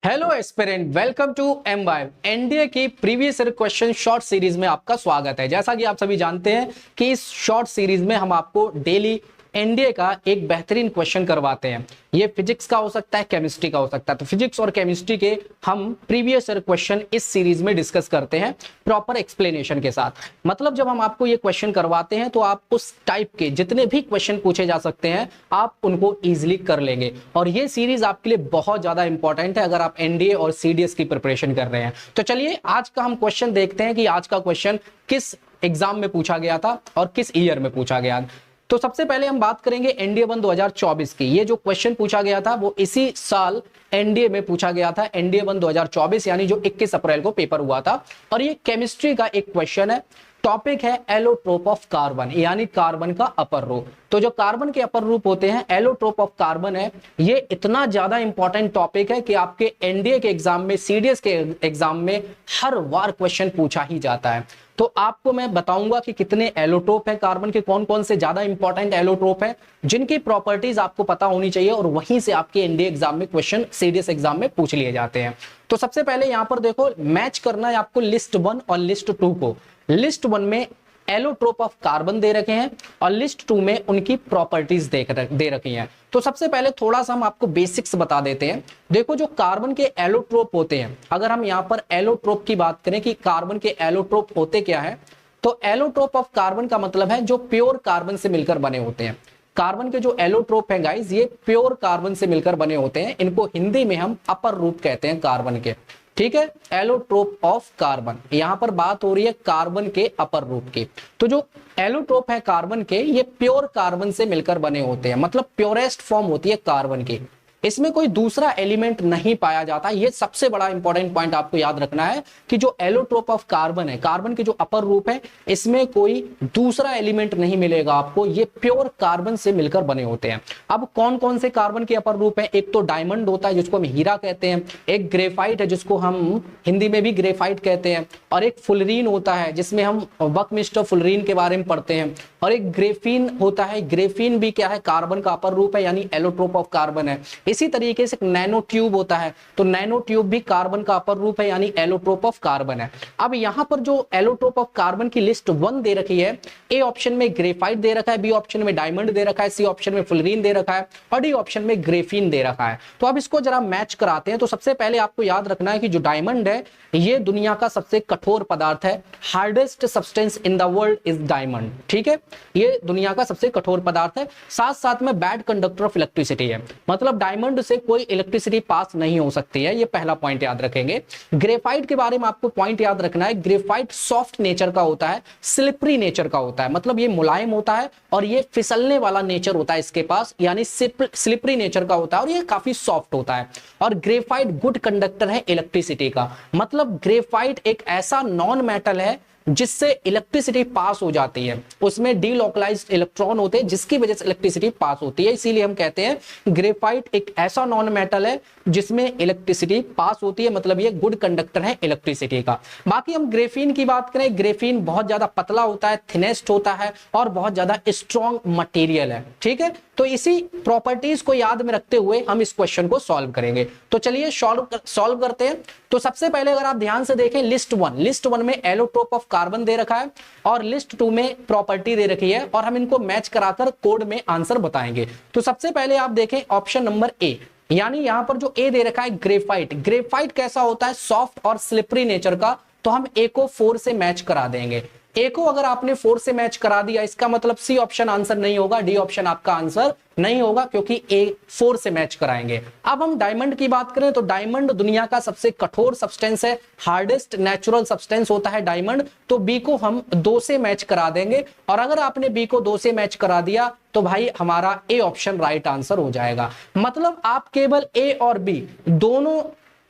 Hello aspirant, welcome to M Y NDA की previous question short series में आपका स्वागत है। जैसा कि आप सभी जानते हैं कि इस शॉर्ट सीरीज में हम आपको डेली एनडीए का एक बेहतरीन क्वेश्चन करवाते हैं। ये फिजिक्स का हो सकता है, केमिस्ट्री का हो सकता है। तो फिजिक्स और केमिस्ट्री के हम प्रीवियस क्वेश्चन इस सीरीज में डिस्कस करते हैं प्रॉपर एक्सप्लेनेशन के साथ। मतलब जब हम आपको ये क्वेश्चन करवाते हैं तो आप उस टाइप के जितने भी क्वेश्चन पूछे जा सकते हैं आप उनको इजीली कर लेंगे। और ये सीरीज आपके लिए बहुत ज्यादा इंपॉर्टेंट है अगर आप एनडीए और सीडीएस की प्रिपरेशन कर रहे हैं। तो चलिए आज का हम क्वेश्चन देखते हैं कि आज का क्वेश्चन किस एग्जाम में पूछा गया था और किस ईयर में पूछा गया। तो सबसे पहले हम बात करेंगे एनडीए 1 2024 की। ये जो क्वेश्चन पूछा गया था वो इसी साल एनडीए में पूछा गया था, एनडीए 1 2024 यानी जो 21 अप्रैल को पेपर हुआ था। और ये केमिस्ट्री का एक क्वेश्चन है। टॉपिक है एलोट्रोप ऑफ कार्बन, यानी कार्बन का अपर रूप। तो जो कार्बन के अपर रूप होते हैं, एलोट्रोप ऑफ कार्बन है, ये इतना ज्यादा इंपॉर्टेंट टॉपिक है कि आपके एनडीए के एग्जाम में, सीडीएस के एग्जाम में हर बार क्वेश्चन पूछा ही जाता है। तो आपको मैं बताऊंगा कि कितने एलोट्रोप है कार्बन के, कौन कौन से ज्यादा इंपॉर्टेंट एलोट्रोप है जिनकी प्रॉपर्टीज आपको पता होनी चाहिए, और वहीं से आपके एनडीए एग्जाम में क्वेश्चन सीडीएस एग्जाम में पूछ लिए जाते हैं। तो सबसे पहले यहां पर देखो, मैच करना है आपको लिस्ट 1 और लिस्ट 2 को। लिस्ट 1 में एलोट्रोप ऑफ कार्बन दे रखे हैं और लिस्ट 2 में उनकी प्रॉपर्टीज दे रखी हैं। तो सबसे पहले थोड़ा सा हम आपको बेसिक्स बता देते हैं। देखो, जो कार्बन के एलोट्रोप होते हैं, अगर हम यहां पर एलोट्रोप की बात करें कि कार्बन के एलोट्रोप होते क्या है, तो एलोट्रोप ऑफ कार्बन का मतलब है जो प्योर कार्बन से मिलकर बने होते हैं। कार्बन के जो एलोट्रोप हैं गाइस, ये प्योर कार्बन से मिलकर बने होते हैं। इनको हिंदी में हम अपर रूप कहते हैं कार्बन के। ठीक है, एलोट्रोप ऑफ कार्बन, यहां पर बात हो रही है कार्बन के अपर रूप की। तो जो एलोट्रोप है कार्बन के, ये प्योर कार्बन से मिलकर बने होते हैं, मतलब प्योरेस्ट फॉर्म होती है कार्बन की। इसमें कोई दूसरा एलिमेंट नहीं पाया जाता। ये सबसे बड़ा इंपॉर्टेंट पॉइंट आपको याद रखना है कि जो एलोट्रोप ऑफ कार्बन है, कार्बन के जो अपर रूप है, इसमें कोई दूसरा एलिमेंट नहीं मिलेगा आपको। ये प्योर कार्बन से मिलकर बने होते हैं। अब कौन कौन से कार्बन के अपर रूप है? एक तो डायमंड होता है जिसको हम हीरा कहते हैं, एक ग्रेफाइट है जिसको हम हिंदी में भी ग्रेफाइट कहते हैं, और एक फुलरीन होता है जिसमें हम बकमिस्टर फुलरीन के बारे में पढ़ते हैं, और एक ग्रेफीन होता है। ग्रेफीन भी क्या है? कार्बन का अपर रूप है, यानी एलोट्रोप ऑफ कार्बन है। इसी तरीके से एक नैनो ट्यूब होता है, तो नैनो ट्यूब भी कार्बन का अपर रूप है, यानी एलोट्रोप ऑफ कार्बन है। अब यहां पर जो एलोट्रोप ऑफ कार्बन की लिस्ट 1 दे रखी है, ए ऑप्शन में ग्रेफाइट दे रखा है, बी ऑप्शन में डायमंड दे रखा है, सी ऑप्शन में फुलरीन दे रखा है, और डी ऑप्शन में ग्रेफीन दे रखा है। तो अब इसको जरा मैच कराते हैं। तो सबसे पहले आपको याद रखना है कि जो डायमंड है, ये दुनिया का सबसे कठोर पदार्थ है। Hardest substance in the world is diamond. ठीक है, ये दुनिया का सबसे कठोर पदार्थ है। साथ साथ में बैड कंडक्टर ऑफ इलेक्ट्रिसिटी है, मतलब डायमंड से कोई इलेक्ट्रिसिटी पास नहीं हो सकती है। ये पहला पॉइंट याद रखेंगे। ग्रेफाइट के बारे में आपको पॉइंट याद रखना है, ग्रेफाइट सॉफ्ट नेचर का होता है, स्लिपरी नेचर का होता है, मतलब ये मुलायम होता है और ये फिसलने वाला नेचर होता है इसके पास, यानी स्लिपरी नेचर का होता है, और ये काफी सॉफ्ट होता है। और ग्रेफाइट गुड कंडक्टर है इलेक्ट्रिसिटी का, मतलब ग्रेफाइट एक ऐसा नॉन मेटल है जिससे इलेक्ट्रिसिटी पास हो जाती है। उसमें डीलोकलाइज्ड इलेक्ट्रॉन होते हैं जिसकी वजह से इलेक्ट्रिसिटी पास होती है। इसीलिए हम कहते हैं ग्रेफाइट एक ऐसा नॉन मेटल है जिसमें इलेक्ट्रिसिटी पास होती है, मतलब ये गुड कंडक्टर है इलेक्ट्रिसिटी का। बाकी हम ग्रेफीन की बात करें, ग्रेफीन बहुत ज्यादा पतला होता है, थिनेस्ट होता है, और बहुत ज्यादा स्ट्रॉन्ग मटेरियल है। ठीक है, तो इसी प्रॉपर्टीज को याद में रखते हुए हम इस क्वेश्चन को सॉल्व करेंगे। तो चलिए सॉल्व करते हैं। तो सबसे पहले अगर आप ध्यान से देखें, लिस्ट 1 में एलोट्रोप ऑफ कार्बन दे रखा है और लिस्ट 2 में प्रॉपर्टी दे रखी है, और हम इनको मैच कराकर कोड में आंसर बताएंगे। तो सबसे पहले आप देखें ऑप्शन नंबर ए, यानी यहां पर जो ए दे रखा है ग्रेफाइट। ग्रेफाइट कैसा होता है? सॉफ्ट और स्लिपरी नेचर का। तो हम ए को 4 से मैच करा देंगे। ए को अगर आपने 4 से मैच करा दिया, इसका मतलब सी ऑप्शन आंसर नहीं होगा, डी ऑप्शन आपका आंसर नहीं होगा, क्योंकि ए 4 से मैच कराएंगे। अब हम डायमंड की बात करें तो डायमंड दुनिया का सबसे कठोर सब्सटेंस है, हार्डेस्ट नेचुरल सब्सटेंस होता है डायमंड। तो बी को हम 2 से मैच करा देंगे, और अगर आपने बी को 2 से मैच करा दिया तो भाई हमारा ए ऑप्शन राइट आंसर हो जाएगा। मतलब आप केवल ए और बी दोनों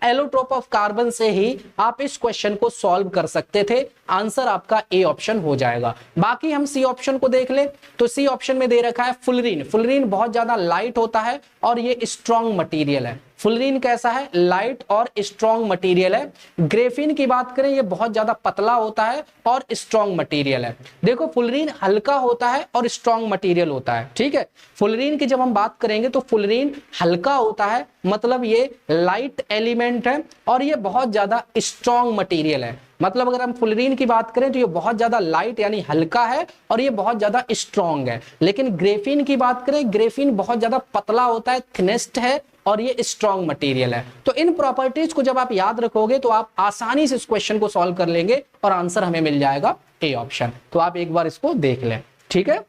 एलोट्रोप ऑफ कार्बन से ही आप इस क्वेश्चन को सॉल्व कर सकते थे। आंसर आपका ए ऑप्शन हो जाएगा। बाकी हम सी ऑप्शन को देख ले, तो सी ऑप्शन में दे रखा है फुलरीन। फुलरीन बहुत ज्यादा लाइट होता है और ये स्ट्रॉन्ग मटेरियल है। फुलरीन कैसा है, लाइट और स्ट्रॉन्ग मटेरियल है। ग्रेफीन की बात करें, ये बहुत ज्यादा पतला होता है और स्ट्रॉन्ग मटेरियल है। देखो फुलरीन हल्का होता है और स्ट्रॉन्ग मटेरियल होता है, ठीक है। फुलरीन की जब हम बात करेंगे तो फुलरीन हल्का होता है, मतलब ये लाइट एलिमेंट है और ये बहुत ज्यादा स्ट्रॉन्ग मटेरियल है। मतलब अगर हम फुलरीन की बात करें तो ये बहुत ज्यादा लाइट यानी हल्का है और ये बहुत ज्यादा स्ट्रॉन्ग है। लेकिन ग्रेफीन की बात करें, ग्रेफीन बहुत ज्यादा पतला होता है, थिनेस्ट है और ये स्ट्रॉन्ग मटेरियल है। तो इन प्रॉपर्टीज को जब आप याद रखोगे तो आप आसानी से इस क्वेश्चन को सॉल्व कर लेंगे और आंसर हमें मिल जाएगा ए ऑप्शन। तो आप एक बार इसको देख लें, ठीक है।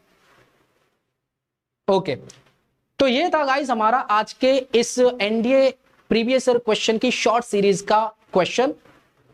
ओके, तो ये था गाइस हमारा आज के इस एनडीए प्रीवियस ईयर क्वेश्चन की शॉर्ट सीरीज का क्वेश्चन।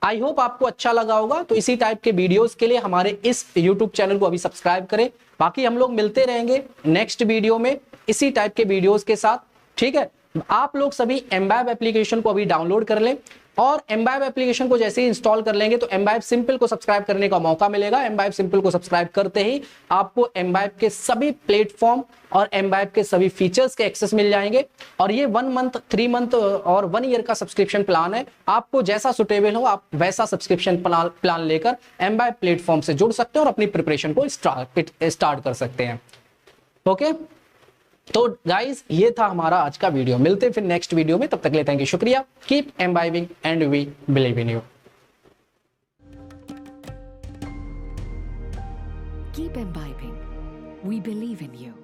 आई होप आपको अच्छा लगा होगा। तो इसी टाइप के वीडियोस के लिए हमारे इस यूट्यूब चैनल को अभी सब्सक्राइब करें। बाकी हम लोग मिलते रहेंगे नेक्स्ट वीडियो में इसी टाइप के वीडियोस के साथ, ठीक है। आप लोग सभी एम्बाइब एप्लीकेशन को अभी डाउनलोड कर लें और एम्बाइब एप्लीकेशन को जैसे ही इंस्टॉल कर लेंगे तो एम्बाइब सिंपल को सब्सक्राइब करने का मौका मिलेगा। एम्बाइब सिंपल को सब्सक्राइब करते ही आपको एम्बाइब के सभी प्लेटफॉर्म और एम्बाइब के सभी फीचर्स के एक्सेस मिल जाएंगे। और ये 1 मंथ, 3 मंथ और 1 ईयर का सब्सक्रिप्शन प्लान है। आपको जैसा सुटेबल हो आप वैसा सब्सक्रिप्शन प्लान लेकर एम्बाइब प्लेटफॉर्म से जुड़ सकते हैं और अपनी प्रिपरेशन को स्टार्ट कर सकते हैं। ओके, तो गाइस ये था हमारा आज का वीडियो। मिलते हैं फिर नेक्स्ट वीडियो में, तब तक के लिए थैंक यू, शुक्रिया। Keep imbibing and we believe in you. Keep imbibing. We believe in you.